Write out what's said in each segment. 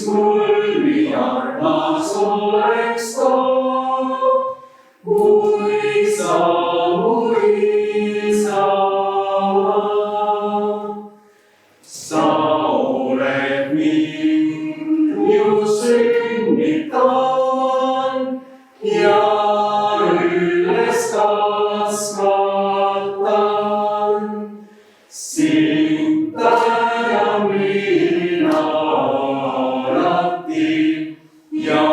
mul nii armas oleks too, kui sa mu isa. Sa oled mind ju sünnitanud ja üles kasvatanud. Sind tänan mina alati ja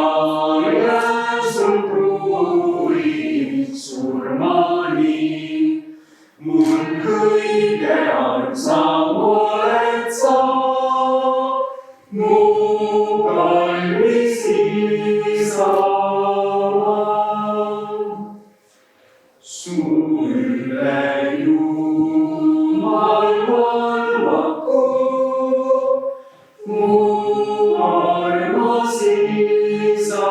jään sul pruuliks surmani. Mul kõige armsam oled sa, mu kallis isa. Sulle Jumal valvaku, mu armas isa.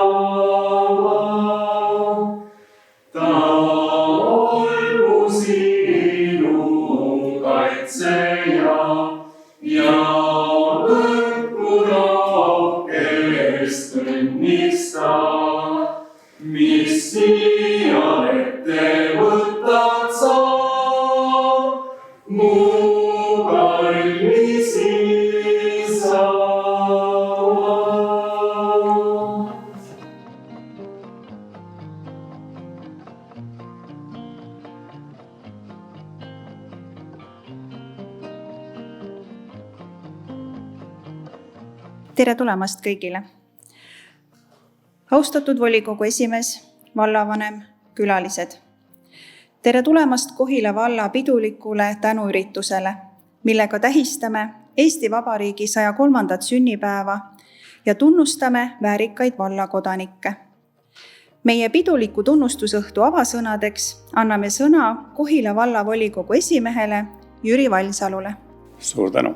Ta olgu sinu kaitseja ja võtku rohkest õnnista, mis siial ette võtad sa, mu kallis isa. Tere tulemast kõigile! Austatud volikogu esimees, vallavanem, külalised! Tere tulemast Kohila valla pidulikule tänuüritusele, millega tähistame Eesti Vabariigi 103. sünnipäeva ja tunnustame väärikaid vallakodanikke. Meie piduliku tunnustusõhtu avasõnadeks anname sõna Kohila valla volikogu esimehele Jüri Valsalule. Suur tänu!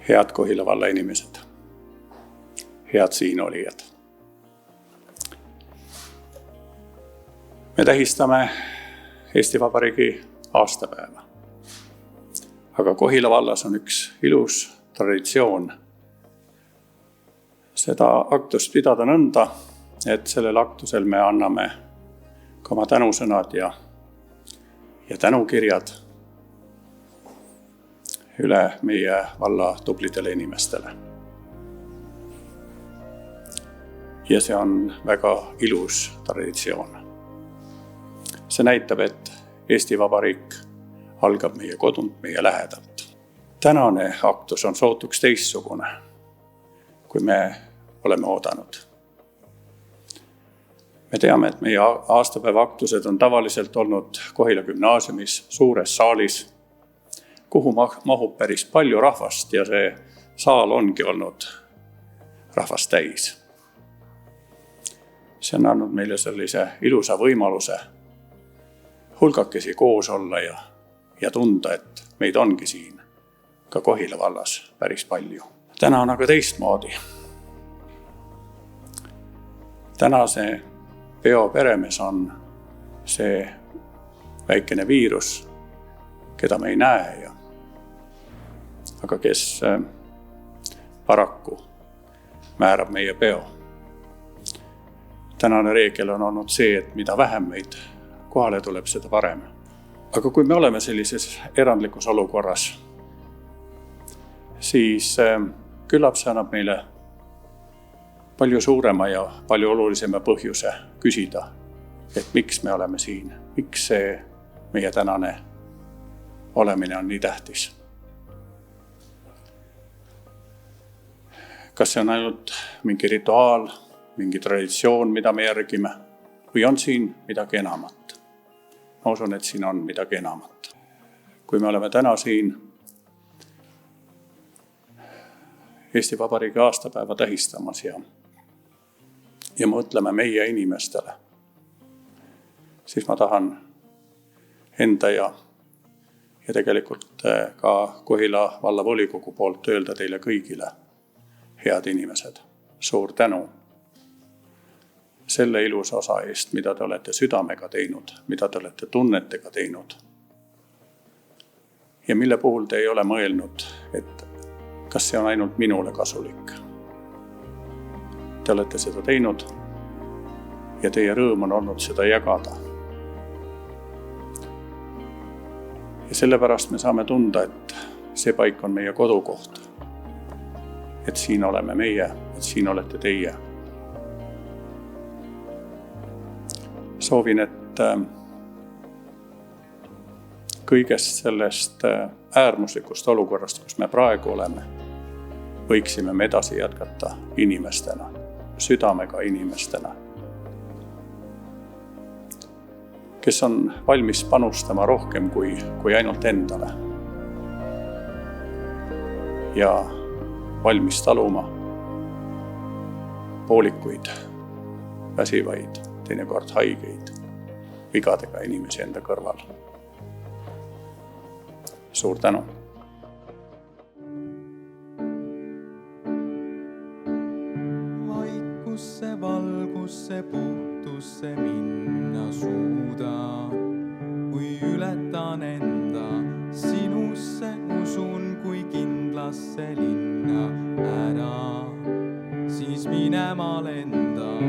Head Kohila valla inimesed, head siinolijad. Me tähistame Eesti Vabariigi aastapäeva. Aga Kohila vallas on üks ilus traditsioon seda aktust pidada nõnda, et sellel aktusel me anname ka oma tänusõnad ja tänukirjad üle meie valla tublidele inimestele. Ja see on väga ilus traditsioon. See näitab, et Eesti Vabariik algab meie kodunt, meie lähedalt. Tänane aktus on sootuks teistsugune, kui me oleme oodanud. Me teame, et meie aastapäeva aktused on tavaliselt olnud Kohila gümnaasiumis suures saalis, kuhu mahub päris palju rahvast ja see saal ongi olnud rahvast täis. See on andnud meile sellise ilusa võimaluse hulgakesi koos olla ja tunda, et meid ongi siin ka Kohila vallas päris palju. Täna on aga teistmoodi. Tänase peo peremees on see väikene viirus, keda me ei näe aga kes paraku määrab meie peo. Tänane reegel on olnud see, et mida vähem meid kohale tuleb, seda parem. Aga kui me oleme sellises erandlikus olukorras, siis küllap see annab meile palju suurema ja palju olulisema põhjuse küsida, et miks me oleme siin, miks see meie tänane olemine on nii tähtis. Kas see on ainult mingi rituaal, mingi traditsioon, mida me järgime, või on siin midagi enamat? Ma usun, et siin on midagi enamat. Kui me oleme täna siin Eesti Vabariigi aastapäeva tähistamas ja mõtleme meie inimestele, siis ma tahan enda ja tegelikult ka Kohila vallavolikogu poolt öelda teile kõigile, head inimesed, suur tänu selle ilusa osa eest, mida te olete südamega teinud, mida te olete tunnetega teinud ja mille puhul te ei ole mõelnud, et kas see on ainult minule kasulik? Te olete seda teinud ja teie rõõm on olnud seda jagada. Ja sellepärast me saame tunda, et see paik on meie kodukoht. Et siin oleme meie, et siin olete teie. Soovin, et kõigest sellest äärmuslikust olukorrast, kus me praegu oleme, võiksime me edasi jätkata inimestena, südamega inimestena, kes on valmis panustama rohkem kui ainult endale ja valmis taluma poolikuid, väsivaid, teinekord haigeid, vigadega inimesi enda kõrval. Suur tänu! Vaikusse, valgusse, puhtusse minna suudan, kui ületan enda sinusse, usun kui kindlasse linna ära, siis minema lendan.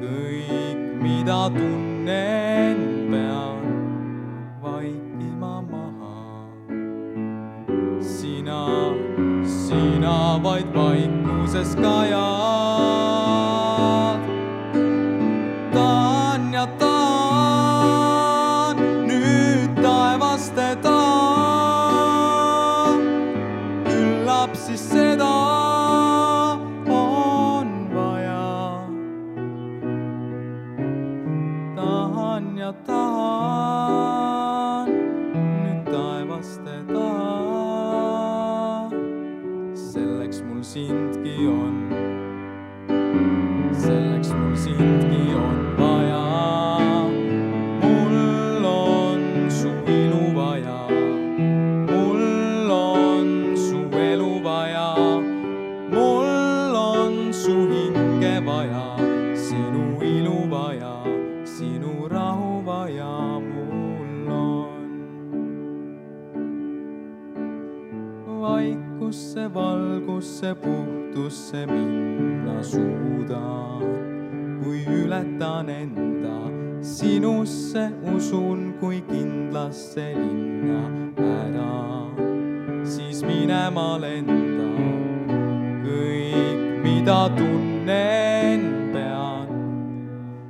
Kõik, mida tunnen, pean vaikima maha. Sina vaid vaikuses kajad. Tahan ja tahan nüüd taevast teda. Küllap siis seda on vaja. Tahan ja tahan nüüd taevast teda. Selleks mul sindki on. Selleks mul sindki on vaja. Mul on su ilu vaja. Mul on su elu vaja. Mul on su hinge vaja. Sinu ilu vaja. Sinu rahu vaja mul on. Vaikusse, valgusse, puhtusse minna suudan, kui ületan enda sinusse, usun kui kindlasse linna ära, siis minema lendan. Kõik, mida tunnen, pean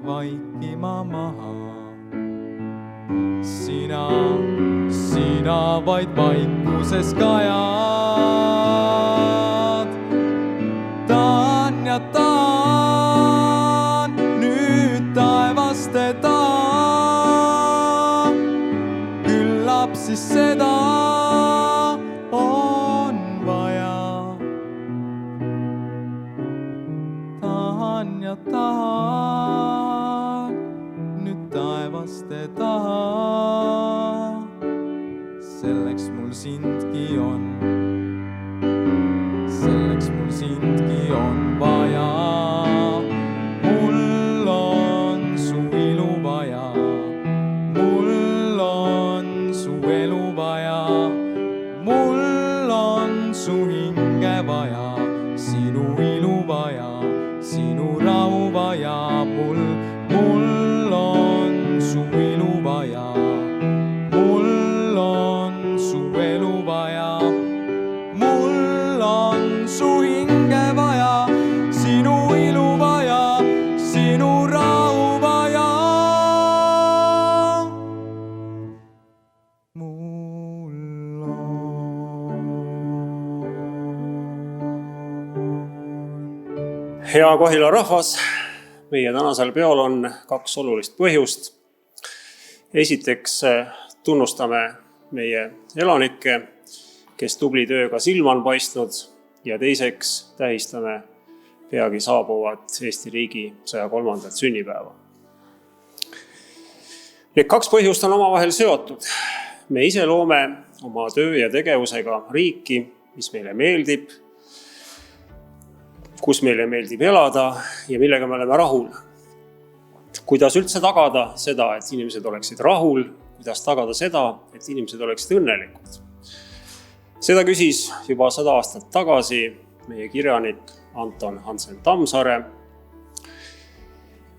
vaikima maha. Sina vaid vaikuses kajad. Tahan ja tahan nüüd taevast teda. Küllap siis seda on vaja. Tahan ja tahan nüüd taevast teda. Selleks mul sindki on. Selleks mul sindki on vaja. Mul on su ilu vaja. Mul on su elu vaja. Mul on su hinge vaja. Sinu ilu vaja. Sinu rahu vaja mul. Mul on su ilu vaja. Mul on su elu vaja. Mul on su hinge vaja. Sinu ilu vaja. Sinu rahu vaja mul on. Hea Kohila rahvas, meie tänasel peol on kaks olulist põhjust. Esiteks tunnustame meie elanikke, kes tubli tööga silma on paistnud, ja teiseks tähistame peagi saabuvat Eesti riigi 103. sünnipäeva. Need kaks põhjust on omavahel seotud. Me ise loome oma töö ja tegevusega riiki, mis meile meeldib, kus meile meeldib elada ja millega me oleme rahul. Kuidas üldse tagada seda, et inimesed oleksid rahul, kuidas tagada seda, et inimesed oleksid õnnelikud. Seda küsis juba 100 aastat tagasi meie kirjanik Anton Hansen Tammsaare,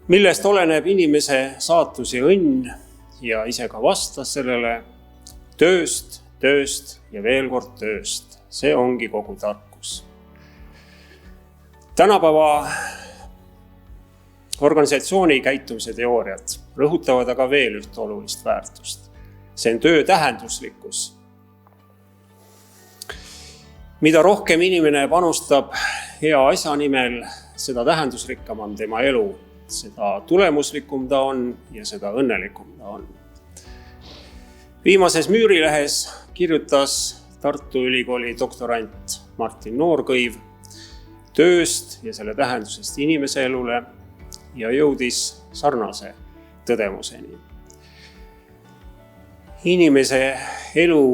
millest oleneb inimese saatus ja õnn, ja ise ka vastas sellele: tööst, tööst ja veel kord tööst. See ongi kogu tarkus. Tänapäeva organisatsiooni käitumise teooriad rõhutavad aga veel ühte olulist väärtust. See on töö tähenduslikkus. Mida rohkem inimene panustab hea asja nimel, seda tähendusrikkam on tema elu, seda tulemuslikum ta on ja seda õnnelikum ta on. Viimases Müürilehes kirjutas Tartu Ülikooli doktorant Martin Noorkõiv tööst ja selle tähendusest inimese elule ja jõudis sarnase tõdemuseni. Inimese elu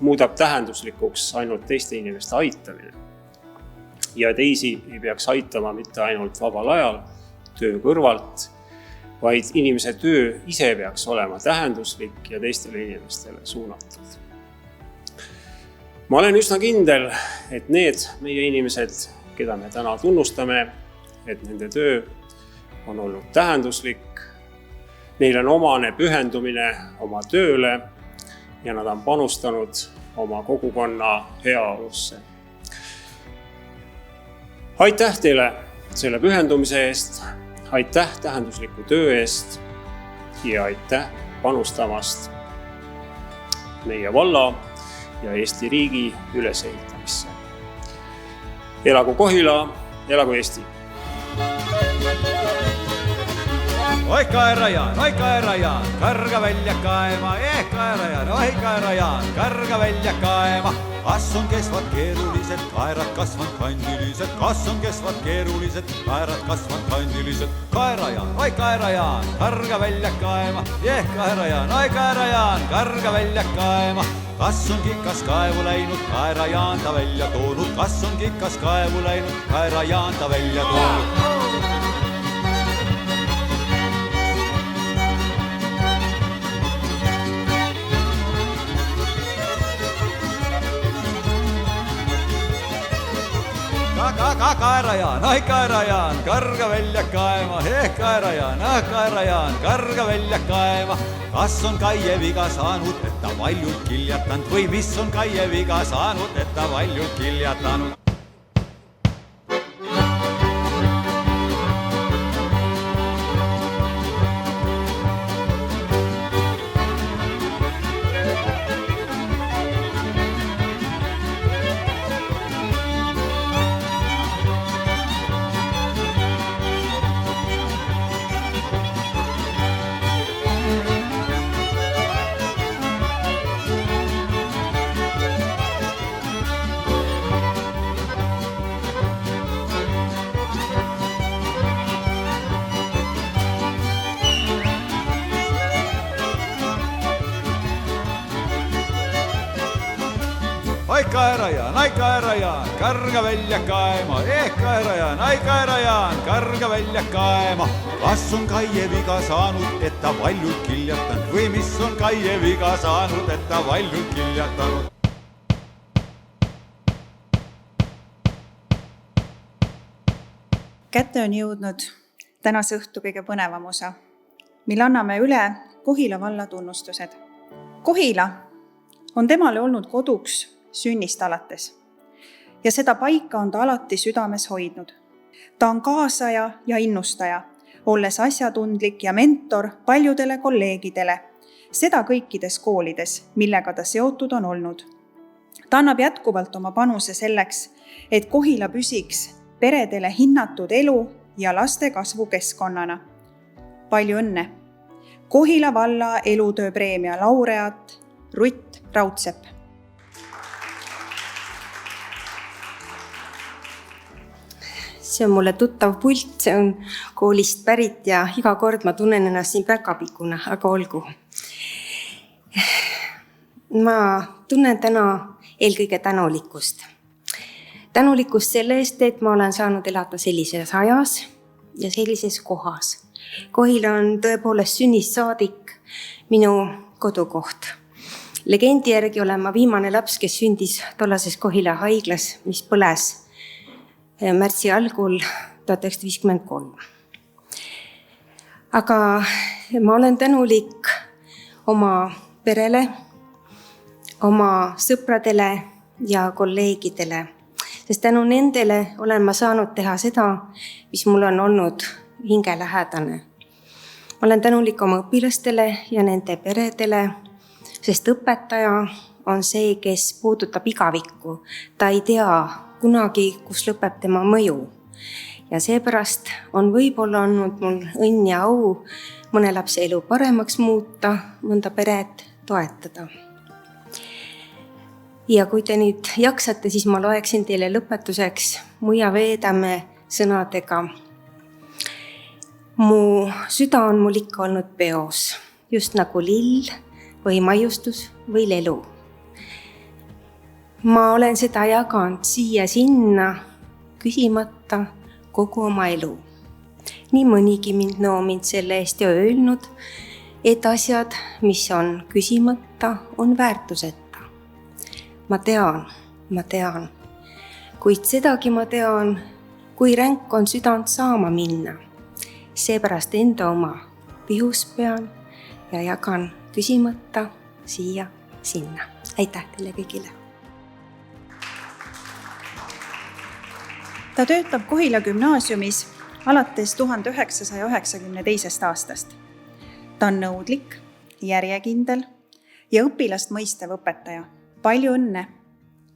muudab tähenduslikuks ainult teiste inimeste aitamine. Ja teisi ei peaks aitama mitte ainult vabal ajal, töö kõrvalt, vaid inimese töö ise peaks olema tähenduslik ja teistele inimestele suunatud. Ma olen üsna kindel, et need meie inimesed, keda me täna tunnustame, et nende töö on olnud tähenduslik, neil on omane pühendumine oma tööle ja nad on panustanud oma kogukonna heaolusse. Aitäh teile selle pühendumise eest, aitäh tähendusliku töö eest ja aitäh panustamast meie valla ja Eesti riigi ülesehitamisse. Elagu Kohila, elagu Eesti! Oi Kaera-Jaan, karga välja kaema, Kaera-Jaan, oi Kaera-Jaan, karga välja kaema. Kas on kesvad keerulised, kaerad kasvanud kandilised, kas on kesvad keerulised, kaerad kasvanud kandilised. Kaera-Jaan, oi Kaera-Jaan, karga välja kaema, Kaera-Jaan, oi Kaera-Jaan, karga välja kaema. Kas on kikas kaevu läinud, Kaera-Jaan ta välja toonud, kas on kikas kaevu läinud, Kaera-Jaan ta välja toonud. Kaera-Jaan, oi Kaera-Jaan, karga välja kaema, Kaera-Jaan, Kaera-Jaan, karga välja kaema. Kas on Kaie viga saanud, et ta valjult kiljatanud või mis on Kaie viga saanud, et ta valjult kiljatanud? Oi Kaera-Jaan, karga välja kaema, Kaera-Jaan, oi Kaera-Jaan, karga välja kaema. Kas on Kaie viga saanud, et ta valjult kiljatanud või mis on Kaie viga saanud, et ta valjult kiljatanud? Kätte on jõudnud tänase õhtu kõige põnevam osa, mil anname üle Kohila valla tunnustused. Kohila on temale olnud koduks sünnist alates ja seda paika on ta alati südames hoidnud. Ta on kaasaja ja innustaja, olles asjatundlik ja mentor paljudele kolleegidele, seda kõikides koolides, millega ta seotud on olnud. Ta annab jätkuvalt oma panuse selleks, et Kohila püsiks peredele hinnatud elu ja laste kasvukeskkonnana. Palju õnne! Kohila valla elutööpreemia laureaat Rutt Raudsepp. See on mulle tuttav pult, see on koolist pärit ja iga kord ma tunnen ennast siin päkapikuna, aga olgu. Ma tunnen täna eelkõige tänulikkust. Tänulikkust selle eest, et ma olen saanud elada sellises ajas ja sellises kohas. Kohila on tõepoolest sünnist saadik minu kodukoht. Legendi järgi olen ma viimane laps, kes sündis tollases Kohila haiglas, mis põles märtsi algul 1953. Aga ma olen tänulik oma perele, oma sõpradele ja kolleegidele, sest tänu nendele olen ma saanud teha seda, mis mul on olnud hingelähedane. Ma olen tänulik oma õpilastele ja nende peredele, sest õpetaja on see, kes puudutab igavikku. Ta ei tea kunagi, kus lõpeb tema mõju. Ja seepärast on võib-olla olnud mul õnn ja au mõne lapse elu paremaks muuta, mõnda peret toetada. Ja kui te nüüd jaksate, siis ma loeksin teile lõpetuseks Muia Veedamme sõnadega. Mu süda on mul ikka olnud peos, just nagu lill või maiustus või lelu. Ma olen seda jaganud siia-sinna, küsimata kogu oma elu. Nii mõnigi mind noominud selle eest ja öelnud, et asjad, mis on küsimata, on väärtuseta. Ma tean, kuid sedagi ma tean, kui ränk on südant saama minna. Seepärast enda oma pihus pean ja jagan küsimata siia-sinna. Aitäh teile kõigile! Ta töötab Kohila gümnaasiumis alates 1992. aastast. Ta on nõudlik, järjekindel ja õpilast mõistev õpetaja. Palju õnne!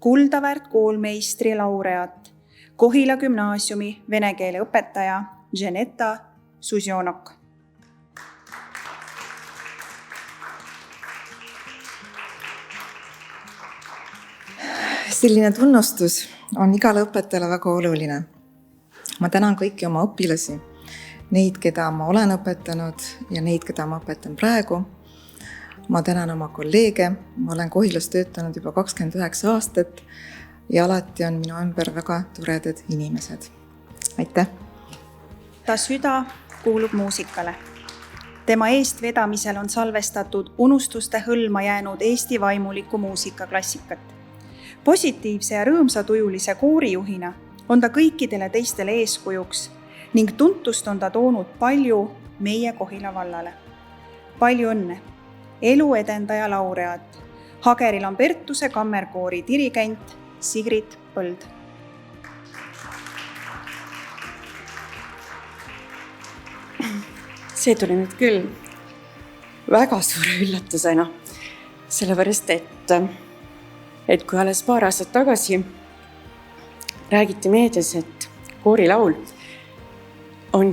Kuldaväärt koolmeistri laureaat, Kohila gümnaasiumi vene keele õpetaja Ženeta Suzjonok. Selline tunnustus on igale õpetajale väga oluline. Ma tänan kõiki oma õpilasi, neid, keda ma olen õpetanud ja neid, keda ma õpetan praegu. Ma tänan oma kolleege, ma olen Kohilas töötanud juba 29 aastat ja alati on minu ümber väga toredad inimesed. Aitäh! Ta süda kuulub muusikale. Tema eestvedamisel on salvestatud unustuste hõlma jäänud Eesti vaimuliku muusikaklassikat. Positiivse ja rõõmsatujulise koorijuhina on ta kõikidele teistele eeskujuks ning tuntust on ta toonud palju meie Kohila vallale. Palju õnne! Elu edendaja laureaat, Hageri Lambertuse kammerkoori dirigent Sigrid Põld. See tuli nüüd küll väga suure üllatusena, sellepärast et kui alles paar aastat tagasi räägiti meedias, et koorilaul on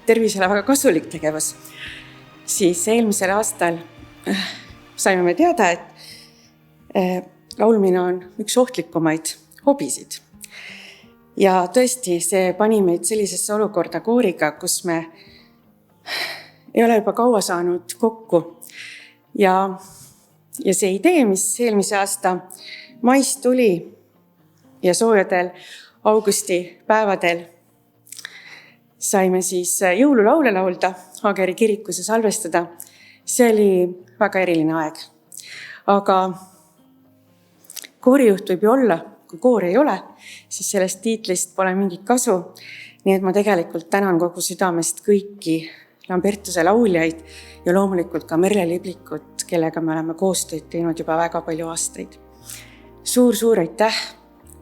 tervisele väga kasulik tegevus, siis eelmisel aastal saime me teada, et laulmine on üks ohtlikumaid hobisid. Ja tõesti, see pani meid sellisesse olukorda kooriga, kus me ei ole juba kaua saanud kokku. Ja see idee, mis eelmise aasta mais tuli ja soojadel augusti päevadel saime siis jõululaule laulda, Hageri kirikus ja salvestada, see oli väga eriline aeg. Aga koorijuht võib ju olla, kui koor ei ole, siis sellest tiitlist pole mingit kasu. Nii et ma tegelikult tänan kogu südamest kõiki Lambertuse lauljaid ja loomulikult ka Merle Liblikut, kellega me oleme koostööd teinud juba väga palju aastaid. Suur aitäh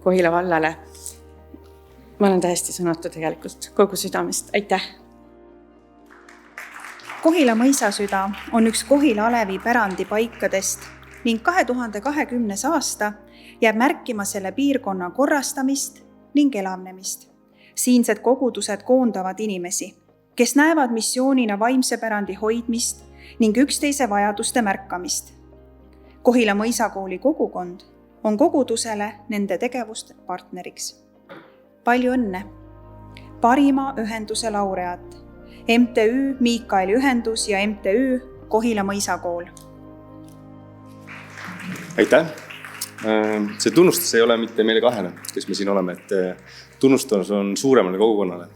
Kohila vallale. Ma olen täiesti sõnatu tegelikult kogu südamest. Aitäh! Kohila mõisasüda on üks Kohila alevi pärandi paikadest ning 2020. aasta jääb märkima selle piirkonna korrastamist ning elavnemist. Siinsed kogudused koondavad inimesi, kes näevad missioonina vaimse pärandi hoidmist ning üksteise vajaduste märkamist. Kohila mõisakooli kogukond on kogudusele nende tegevuste partneriks. Palju õnne! Parima ühenduse laureaat, MTÜ Miikaeli ühendus ja MTÜ Kohila mõisakool. Aitäh! See tunnustus ei ole mitte meile kahele, kes me siin oleme, et tunnustus on suuremale kogukonnale.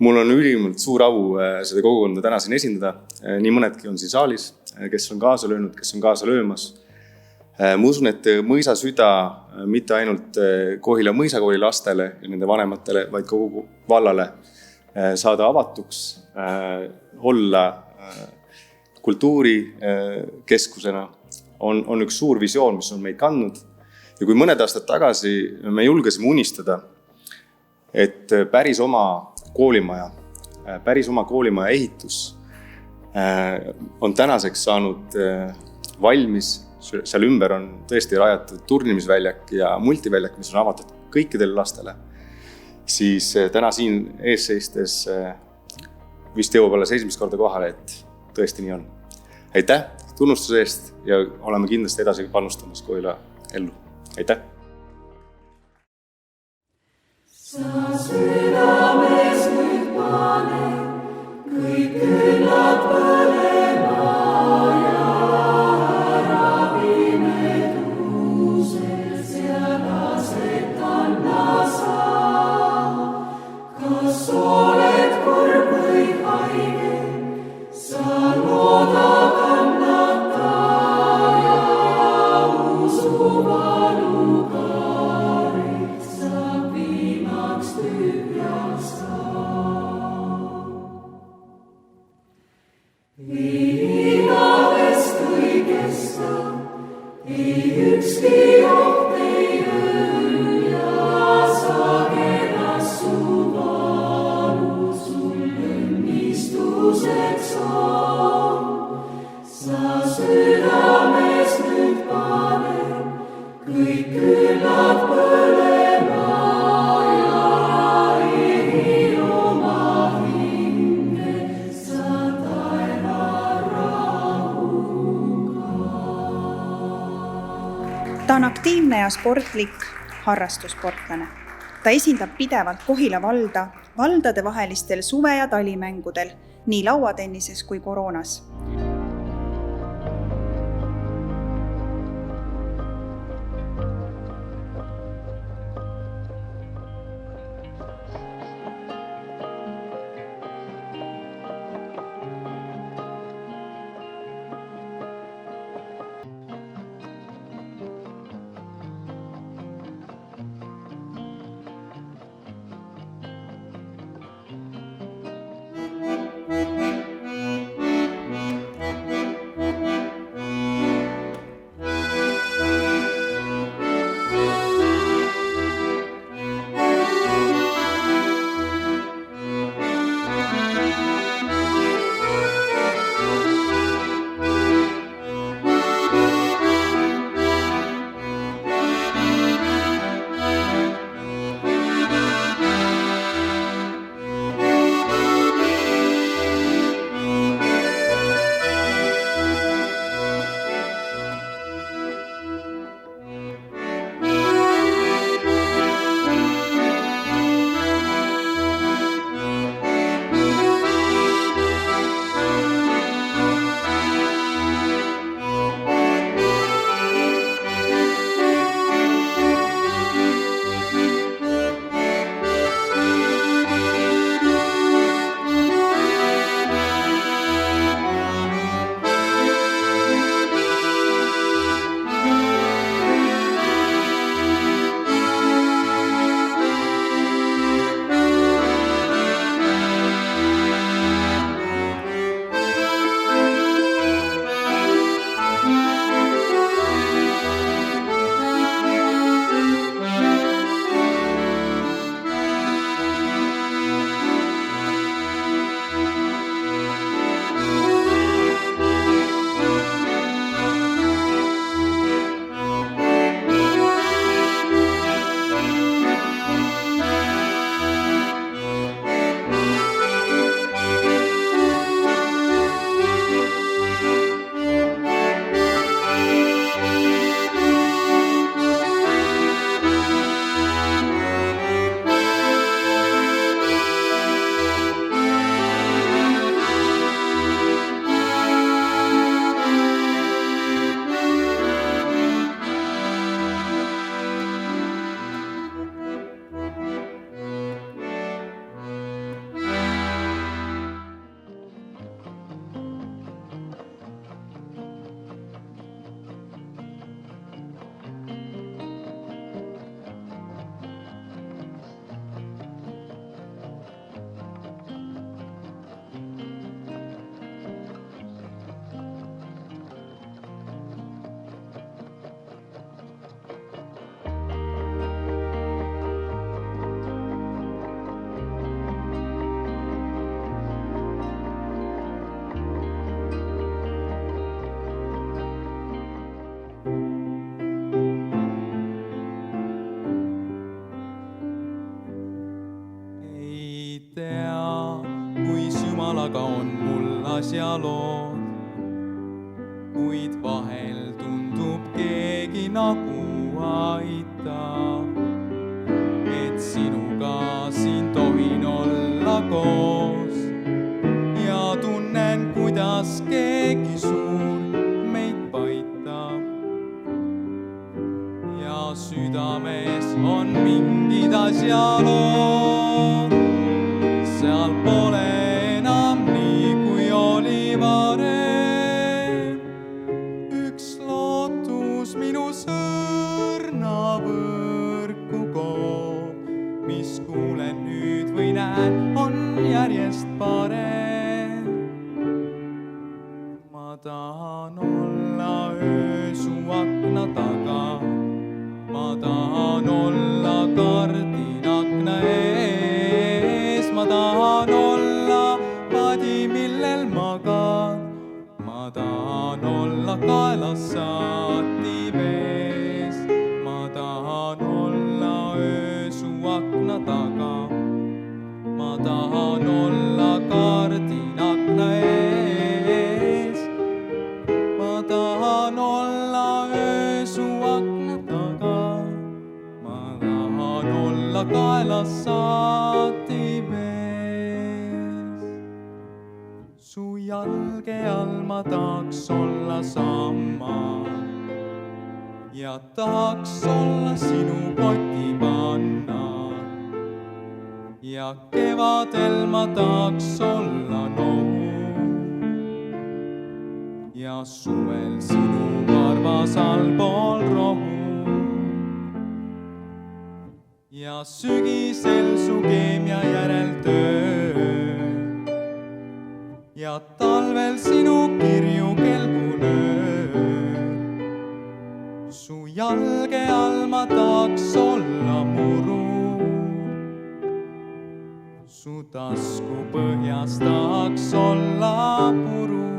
Mul on ülimalt suur au seda kogukonda täna siin esindada. Nii mõnedki on siin saalis, kes on kaasa löönud, kes on kaasa löömas. Ma usun, et mõisasüda mitte ainult Kohila mõisakooli lastele ja nende vanematele, vaid kogu vallale saada avatuks, olla kultuurikeskusena on üks suur visioon, mis on meid kandnud. Ja kui mõned aastad tagasi me julgesime unistada, et päris oma koolimaja ehitus on tänaseks saanud valmis. Seal ümber on tõesti rajatud turnimisväljak ja multiväljak, mis on avatud kõikidele lastele. Siis täna siin ees seistes vist jõuab alles esimest korda kohale, et tõesti nii on. Aitäh tunnustuse eest ja oleme kindlasti edasi panustamas Kohila ellu. Aitäh! Sa südames nüüd pane kõik küllad põlema ja ära pimeduses ja lased anna sa. Kas oled kurb või haige, sa looda kannata ja usu valuga. Igavest kui kesta, ei ükski oht ei öö ja sagedas su valu sul õnnistuseks on. Sa südames nüüd pane kõik küllad põlema ja ehi oma hinge sa taeva rahuga. Ta on aktiivne ja sportlik harrastussportlane. Ta esindab pidevalt Kohila valda valdade vahelistel suve- ja talimängudel, nii lauatennises kui koroonas. taga on mul asjalood, kuid vahel tundub keegi nagu aitab, et sinuga siin tohin olla koos ja tunnen, kuidas keegi suur meid paitab ja südames on mingid asjalood, seal pole enam nii, kui oli varem. Üks lootus minu sõrnavõrku koob, mis kuulen nüüd või näen, on järjest parem. Ma tahan olla öö su akna taga, ma tahan olla kardin akna ees, ma tahan olla padi, millel magan, ma tahan olla kaelas saati vees, ma tahan olla öö su akna taga, ma tahan olla kardin akna ees, ma tahan olla öö su akna taga, ma tahan olla kaelas saati vees. Su jalge all ma tahaks olla sammal ja tahaks olla sinu kotipanna ja kevadel ma tahaks olla nohu ja suvel sinu varvas allpool rohu ja sügisel su keemia järel töö ja talvel sinu kirju kelgunöö. Su jalge all ma tahaks olla muru, su tasku põhjas tahaks olla puru.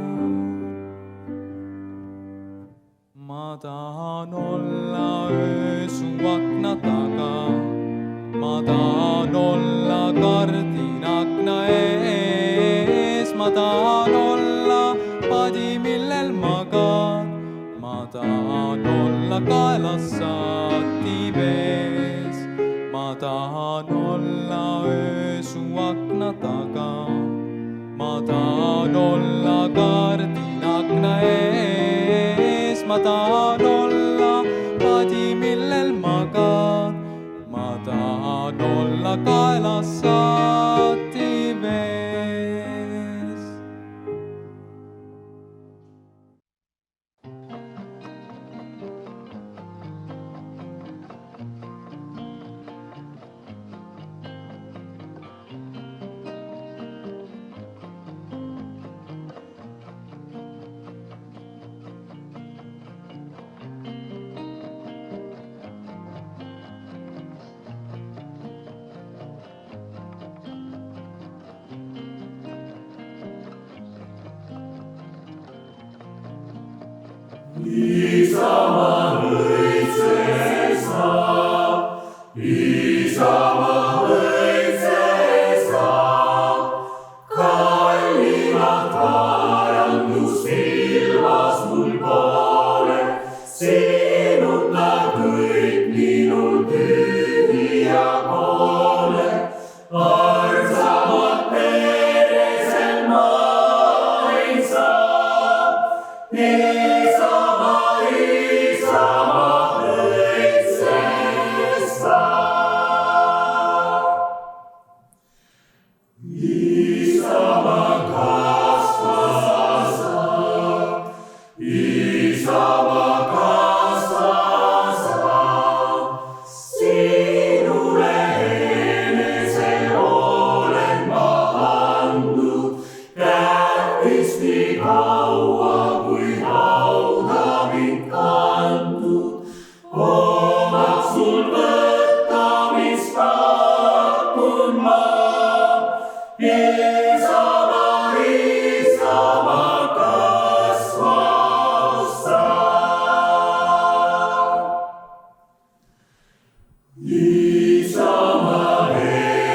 Ma tahan olla öö su akna taga, ma tahan olla kardin akna ees, ma tahan olla padi, millel magan, ma tahan olla kaelas saati vees, ma tahan olla öö su akna taga, ma tahan olla kardin akna ees, ma tahan olla padi, millel magan, ma tahan olla kaelas saati vees. Isama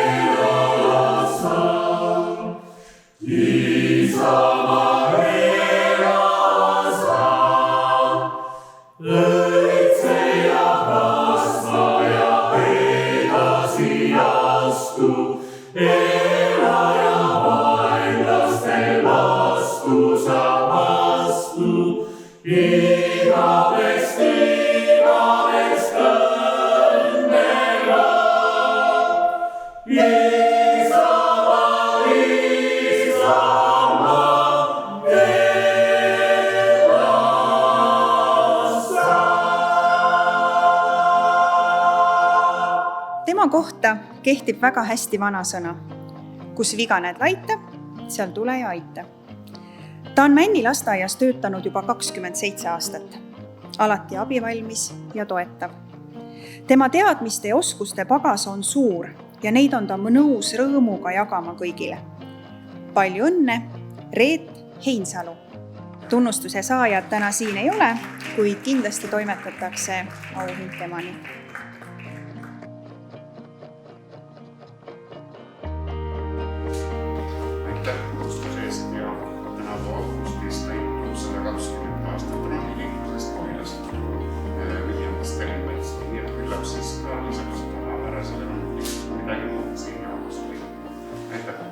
elasa, elaja vaenlastel vastu sa vastu, igavest õnnega. Tema kohta kehtib väga hästi vanasõna, kus viga näed laita, seal tule ja aita. Ta on Männi lasteaias töötanud juba 27 aastat, alati abivalmis ja toetav. Tema teadmiste ja oskuste pagas on suur ja neid on ta nõus rõõmuga jagama kõigile. Palju õnne, Reet Heinsalu. Tunnustuse saajad täna siin ei ole, kuid kindlasti toimetatakse auhind temani. Tunnustuse eest ja tänavu augustis täitub 120 aastat rongiliiklusest Kohilast Williamist Telimets. Nii et küllap siis ka lisaks ära selle rongiliiklusest midagi muud siin jaoks või. Aitäh!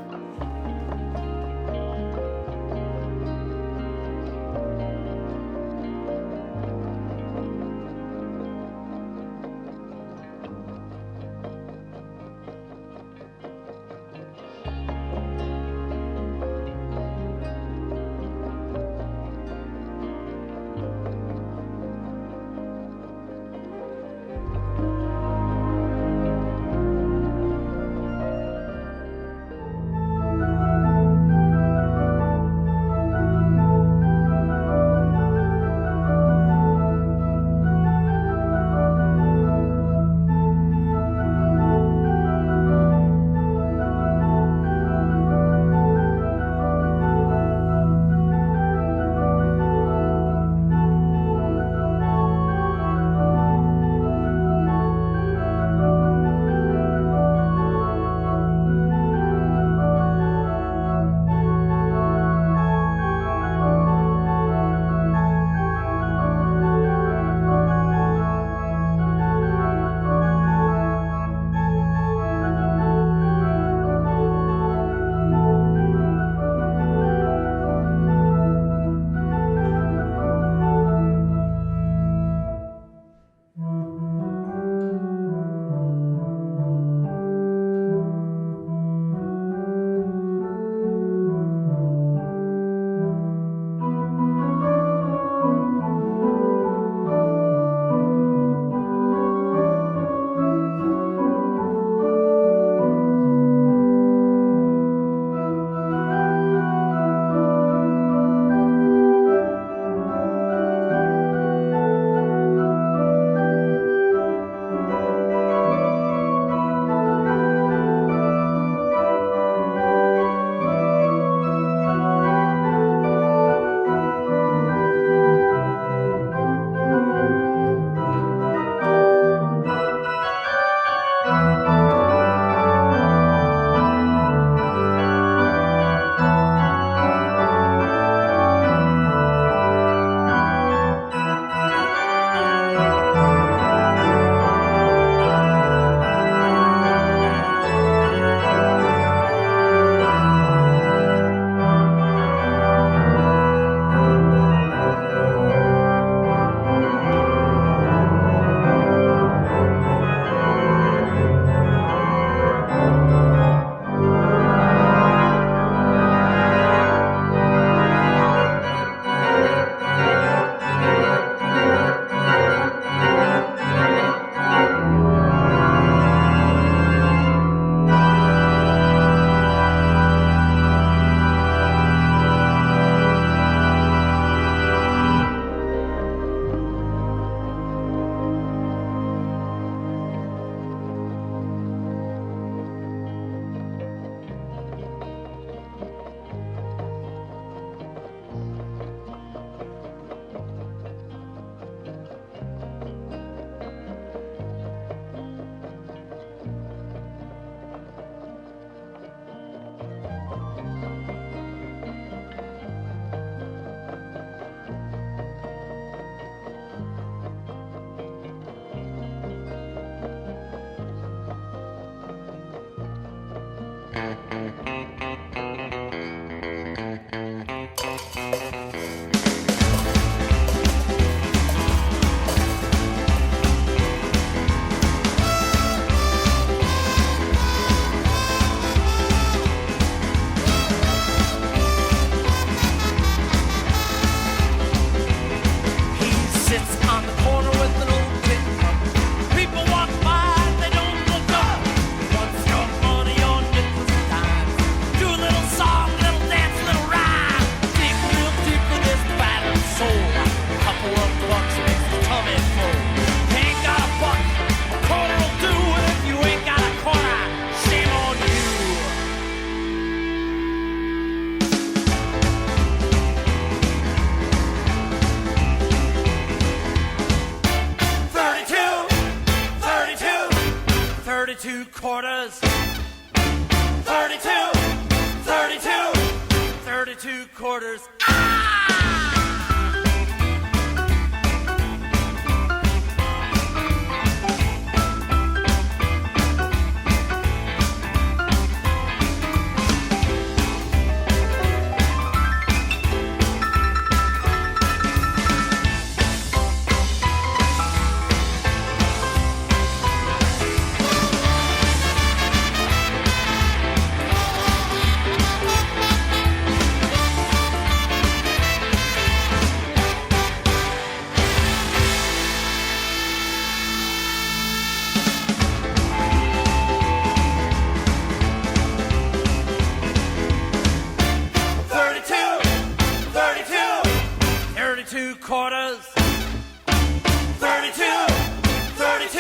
quarters. 32, 32, 32 quarters. Quarters. 32, 32,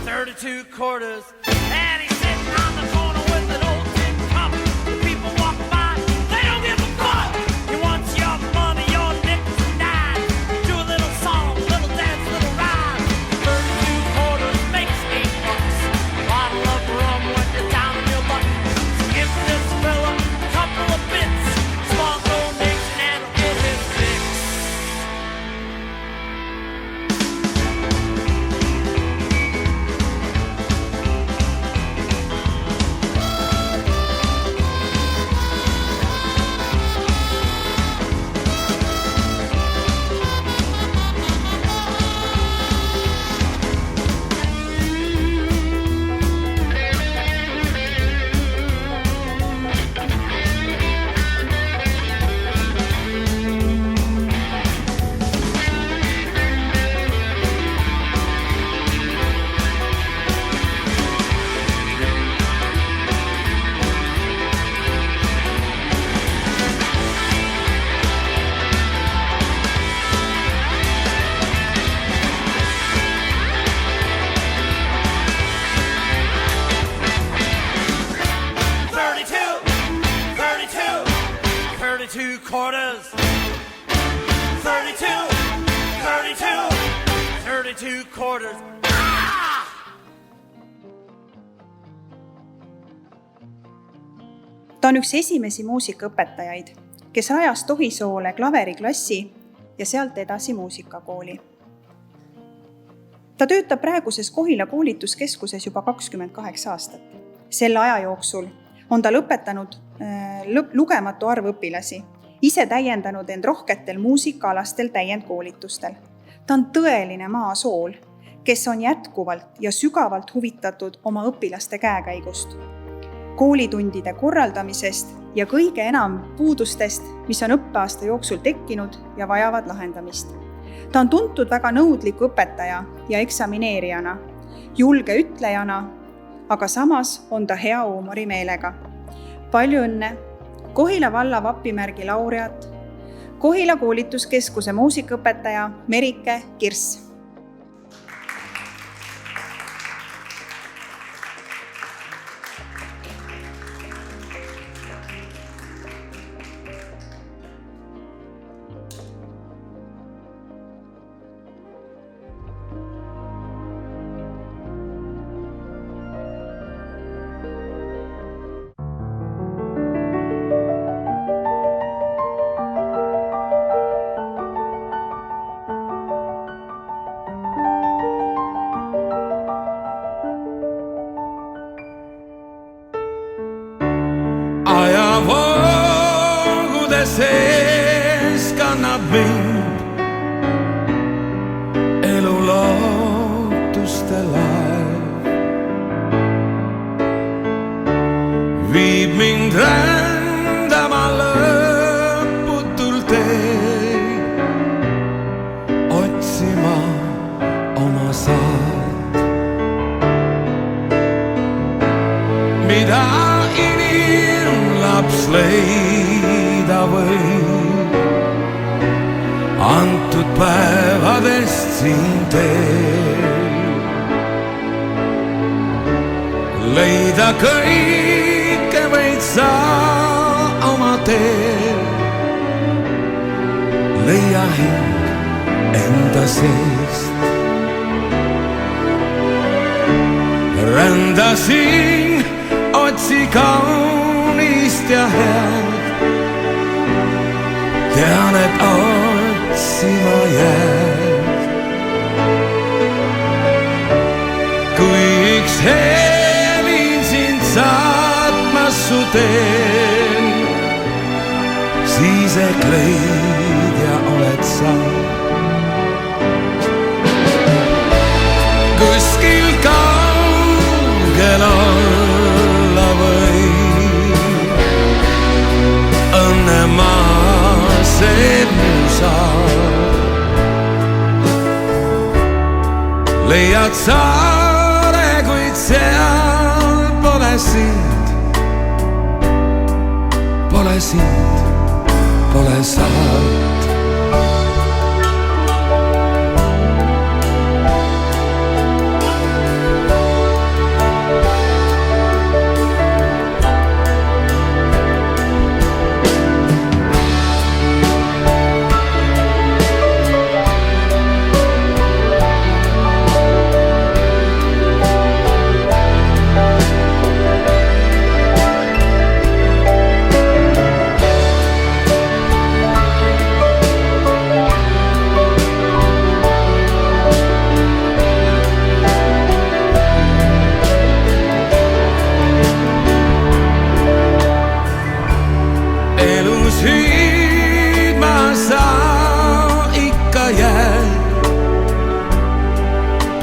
32 quarters. And he's sitting on the corner with an old tin cup. The people walk by, they don't give a fuck. He wants your money, your nickels and dimes. Do a little song, little dance, little rhyme. 32 quarters makes $8. A bottle of rum when you're down on your luck. So give this fella a couple of bits. Small donation and he'll get his fix. Quarters. 32, 32, 32 quarters. Ta on üks esimesi muusikaõpetajaid, kes rajas Tohisoole klaveriklassi ja sealt edasi muusikakooli. Ta töötab praeguses Kohila koolituskeskuses juba 28 aastat. Selle aja jooksul on ta lõpetanud lugematu arv õpilasi, ise täiendanud end rohketel muusikaalastel täiendkoolitustel. Ta on tõeline maasool, kes on jätkuvalt ja sügavalt huvitatud oma õpilaste käekäigust, koolitundide korraldamisest ja kõige enam puudustest, mis on õppeaasta jooksul tekkinud ja vajavad lahendamist. Ta on tuntud väga nõudliku õpetaja ja eksamineerijana, julge ütlejana, aga samas on ta hea huumorimeelega. Palju õnne, Kohila valla vapimärgi laureaat, Kohila koolituskeskuse muusikaõpetaja Merike Kirss. sees kannab mind elu lootuste laev. Viib mind rändama lõputul teel, otsima oma saart. Mida inimlaps leida võib antud päevadest siin teel. Leida kõike võid sa oma teel, leia hing enda seest. Rändasin, otsi kaunist ja head, tean, et otsima jääd. Kui üks helin sind saatmas su teen, siis ehk leidja oled sa. Kuskil kaugel olla võib õnne maa see musa. Leiad saare, kuid seal pole sind, pole sind, pole saart.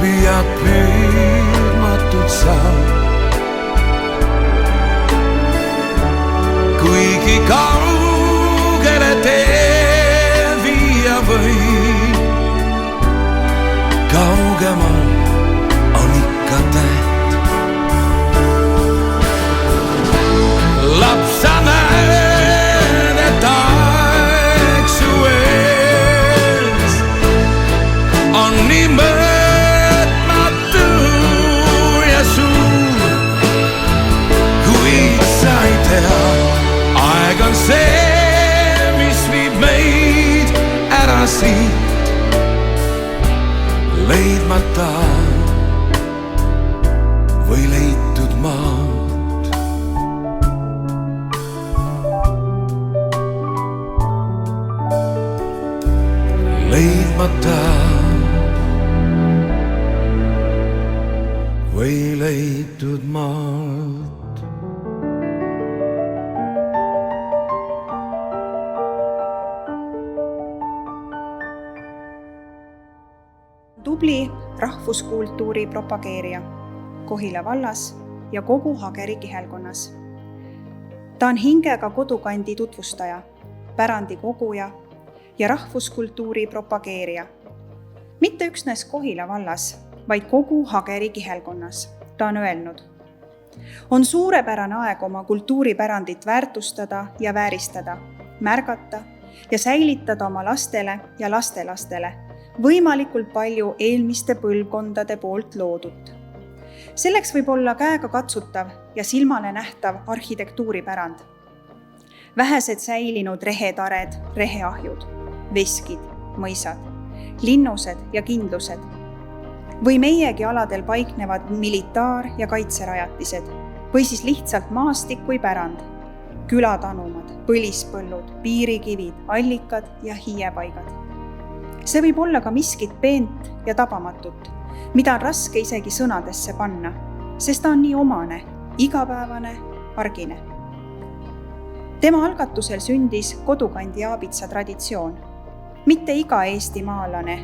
Püüad püüdmatud sa, kuigi kaugele tee viia võib, kaugemal on ikka täht. Laps sa näed, et aeg su ees on nii aeg on see, mis viib meid ära siit, leidmata või leitud maad. Leidmata või leitud maad. Tubli rahvuskultuuri propageerija Kohila vallas ja kogu Hageri kihelkonnas. Ta on hingega kodukandi tutvustaja, pärandi koguja ja rahvuskultuuri propageerija. Mitte üksnes Kohila vallas, vaid kogu Hageri kihelkonnas. Ta on öelnud: on suurepärane aeg oma kultuuripärandit väärtustada ja vääristada, märgata ja säilitada oma lastele ja lastelastele võimalikult palju eelmiste põlvkondade poolt loodut. Selleks võib olla käega katsutav ja silmale nähtav arhitektuuripärand. Vähesed säilinud rehetared, reheahjud, veskid, mõisad, linnused ja kindlused või meiegi aladel paiknevad militaar- ja kaitserajatised või siis lihtsalt maastik või pärand, külatanumad, põlispõllud, piirikivid, allikad ja hiiepaigad. See võib olla ka miskit peent ja tabamatut, mida on raske isegi sõnadesse panna, sest ta on nii omane, igapäevane, argine. Tema algatusel sündis Kodukandi aabitsa traditsioon. Mitte iga eestimaalane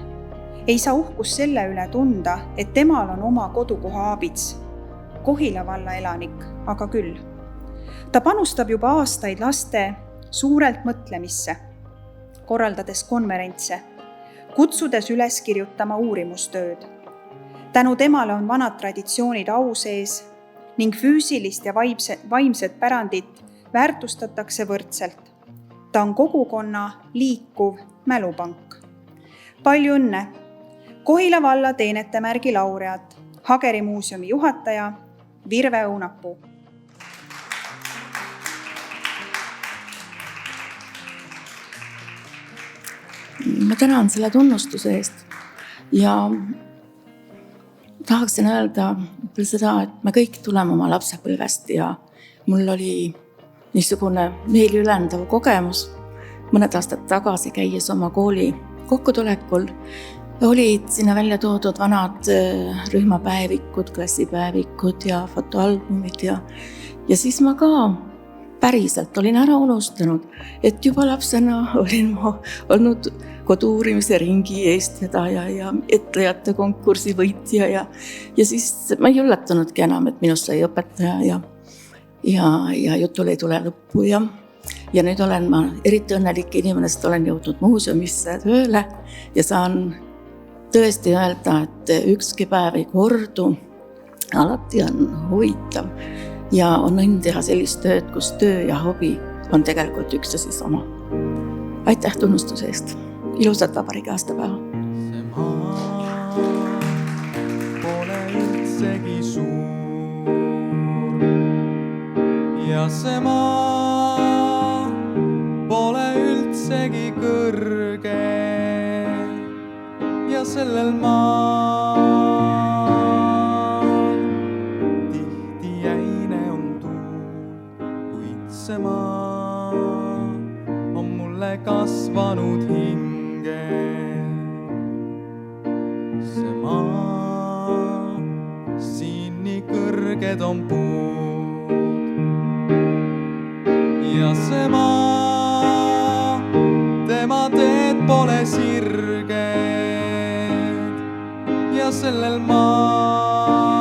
ei saa uhkust selle üle tunda, et temal on oma kodukoha aabits. Kohila valla elanik, aga küll. Ta panustab juba aastaid laste suurelt mõtlemisse, korraldades konverentse, kutsudes üles kirjutama uurimustööd. Tänu temale on vanad traditsioonid au sees ning füüsilist ja vaimset pärandit väärtustatakse võrdselt. Ta on kogukonna liikuv mälupank. Palju õnne! Kohila valla teenetemärgi laureaat, Hageri muuseumi juhataja Virve Õunapuu. Ma tänan selle tunnustuse eest ja tahaksin öelda seda, et me kõik tuleme oma lapsepõlvest ja mul oli niisugune meeliülendav kogemus. Mõned aastad tagasi käies oma kooli kokkutulekul olid sinna välja toodud vanad rühmapäevikud, klassipäevikud ja fotoalbumid ja siis ma ka päriselt olin ära unustanud, et juba lapsena olin ma olnud kodu-uurimise ringi eestvedaja ja etlejate konkursi võitja ja siis ma ei üllatunudki enam, et minust sai õpetaja ja jutul ei tule lõppu ja nüüd olen ma eriti õnnelik inimene, sest olen jõudnud muuseumisse tööle ja saan tõesti öelda, et ükski päev ei kordu, alati on huvitav ja on õnn teha sellist tööd, kus töö ja hobi on tegelikult üks ja siis oma. Aitäh tunnustuse eest! Ilusat vabariigi aastapäeva! See maa pole üldsegi suur ja see maa pole üldsegi kõrge ja sellel maal tihti jäine on tuul, kuid see maa on mulle kasvanud hinge. See maa, siin nii kõrged on puud ja see maa, tema teed pole sirged ja sellel maal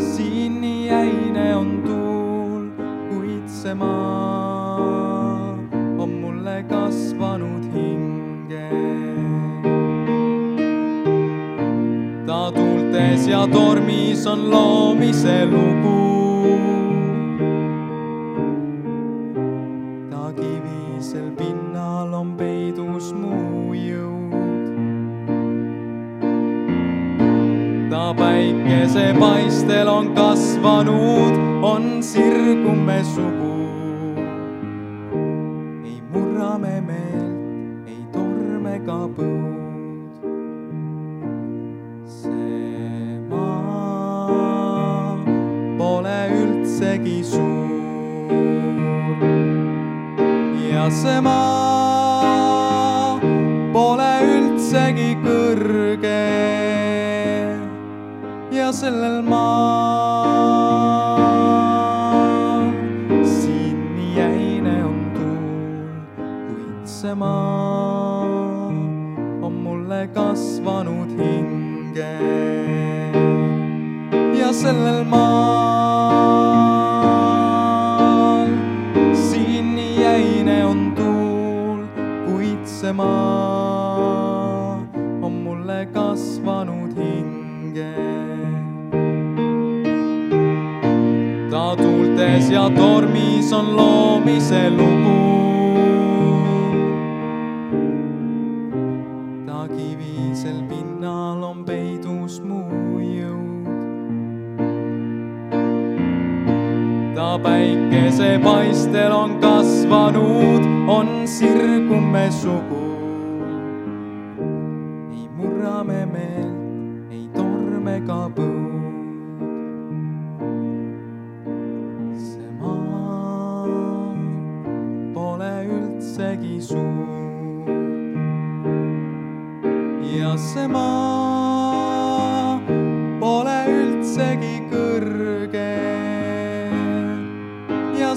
siin nii jäine on tuul, kuid see maa on mulle kasvanud hinge. Ta tuultes ja tormis on loomise lugu. Ta kivisel pinnal on peidus muu jõud. Ta päikese paistel on kasvanud, on sirgume sugu. Ei murrame meelt, ei torme ka põud. See maa pole üldsegi suur ja see maa pole üldsegi kõrge ja sellel maal siin nii jäine on tuul, kuid see maa on mulle kasvanud hinge ja sellel maal siin nii jäine on tuul, kuid see maa on mulle kasvanud hinge. Ta tuultes ja tormis on loomise lugu. Ta kivisel pinnal on peidus muu jõud. Ta päikese paistel on kasvanud, on sirgume sugu. Ei murrame meelt, ei torme ka põud. See maa pole üldsegi suur ja see maa pole üldsegi kõrge ja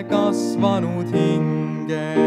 kasvanud hinge.